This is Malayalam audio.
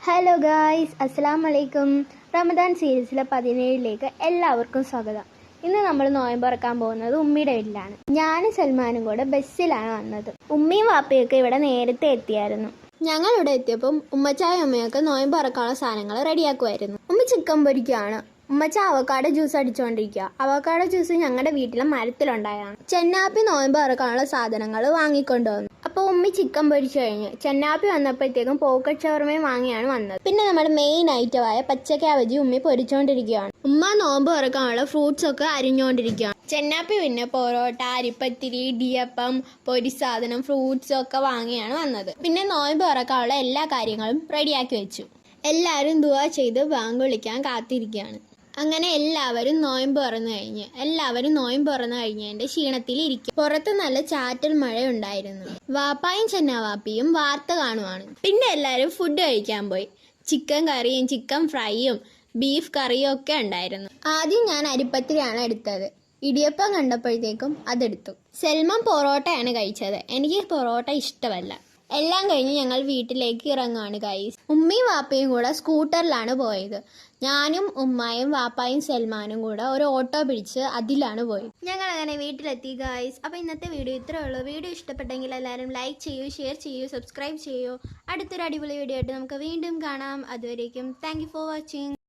ഹലോ ഗായ്സ്, അസ്സലാമു അലൈക്കും. റമദാൻ സീരീസിലെ 17ലേക്ക് എല്ലാവർക്കും സ്വാഗതം. ഇന്ന് നമ്മൾ നോയമ്പ് തുറക്കാൻ പോകുന്നത് ഉമ്മിയുടെ വീട്ടിലാണ്. ഞാനും സൽമാനും കൂടെ ബസ്സിലാണ് വന്നത്. ഉമ്മിയും വാപ്പയൊക്കെ ഇവിടെ നേരത്തെ എത്തിയായിരുന്നു. ഞങ്ങൾ ഇവിടെ എത്തിയപ്പം ഉമ്മച്ചായും ഉമ്മയൊക്കെ നോയമ്പ് തുറക്കാനുള്ള സാധനങ്ങൾ റെഡിയാക്കുമായിരുന്നു. ഉമ്മ ചിക്കൻ പൊരിക്കുകയാണ്. ഉമ്മച്ച അവക്കാടോ ജ്യൂസ് അടിച്ചുകൊണ്ടിരിക്കുക. അവക്കാടോ ജ്യൂസ് ഞങ്ങളുടെ വീട്ടിലെ മരത്തിലുണ്ടായതാണ്. ചെന്നാപ്പി നോയമ്പ് തുറക്കാനുള്ള സാധനങ്ങൾ വാങ്ങിക്കൊണ്ടുവന്നു. അപ്പോൾ ഉമ്മി ചിക്കൻ പൊരിച്ചു കഴിഞ്ഞ് ചെന്നാപ്പി വന്നപ്പോഴത്തേക്കും പോക്കറ്റ് ഷവർമയും വാങ്ങിയാണ് വന്നത്. പിന്നെ നമ്മുടെ മെയിൻ ഐറ്റമായ പച്ചക്കാബജി ഉമ്മി പൊരിച്ചുകൊണ്ടിരിക്കുകയാണ്. ഉമ്മ നോമ്പ് തുറക്കാനുള്ള ഫ്രൂട്ട്സ് ഒക്കെ അരിഞ്ഞുകൊണ്ടിരിക്കുകയാണ്. ചെന്നാപ്പി പിന്നെ പൊറോട്ട, അരിപ്പത്തിരി, ഇടിയപ്പം, പൊരിസാധനം, ഫ്രൂട്ട്സ് ഒക്കെ വാങ്ങിയാണ് വന്നത്. പിന്നെ നോയമ്പ് തുറക്കാനുള്ള എല്ലാ കാര്യങ്ങളും റെഡിയാക്കി വെച്ചു. എല്ലാവരും ദുആ ചെയ്ത് ബാങ്ക് വിളിക്കാൻ കാത്തിരിക്കുകയാണ്. അങ്ങനെ എല്ലാവരും നോയമ്പ് തുറന്നു കഴിഞ്ഞതിന്റെ ക്ഷീണത്തിലിരിക്കും. പുറത്ത് നല്ല ചാറ്റൽ മഴ ഉണ്ടായിരുന്നു. വാപ്പായും ചെന്നാവാപ്പിയും വാർത്ത കാണുവാണ്. പിന്നെ എല്ലാവരും ഫുഡ് കഴിക്കാൻ പോയി. ചിക്കൻ കറിയും ചിക്കൻ ഫ്രൈയും ബീഫ് കറിയും ഒക്കെ ഉണ്ടായിരുന്നു. ആദ്യം ഞാൻ അരിപ്പത്തിരിയാണ് എടുത്തത്. ഇടിയപ്പം കണ്ടപ്പോഴത്തേക്കും അതെടുത്തു. സൽമാൻ പൊറോട്ടയാണ് കഴിച്ചത്. എനിക്ക് പൊറോട്ട ഇഷ്ടമല്ല. എല്ലാം കഴിഞ്ഞ് ഞങ്ങൾ വീട്ടിലേക്ക് ഇറങ്ങുകയാണ് ഗൈസ്. ഉമ്മയും വാപ്പയും കൂടെ സ്കൂട്ടറിലാണ് പോയത്. ഞാനും ഉമ്മായും വാപ്പായും സൽമാനും കൂടെ ഒരു ഓട്ടോ പിടിച്ച് അതിലാണ് പോയത്. ഞങ്ങൾ അങ്ങനെ വീട്ടിലെത്തി ഗൈസ്. അപ്പോൾ ഇന്നത്തെ വീഡിയോ ഇത്രേ ഉള്ളൂ. വീഡിയോ ഇഷ്ടപ്പെട്ടെങ്കിൽ എല്ലാവരും ലൈക്ക് ചെയ്യൂ, ഷെയർ ചെയ്യൂ, സബ്സ്ക്രൈബ് ചെയ്യൂ. അടുത്തൊരു അടിപൊളി വീഡിയോ ആയിട്ട് നമുക്ക് വീണ്ടും കാണാം. അതുവരേക്കും താങ്ക് യു ഫോർ വാച്ചിങ്.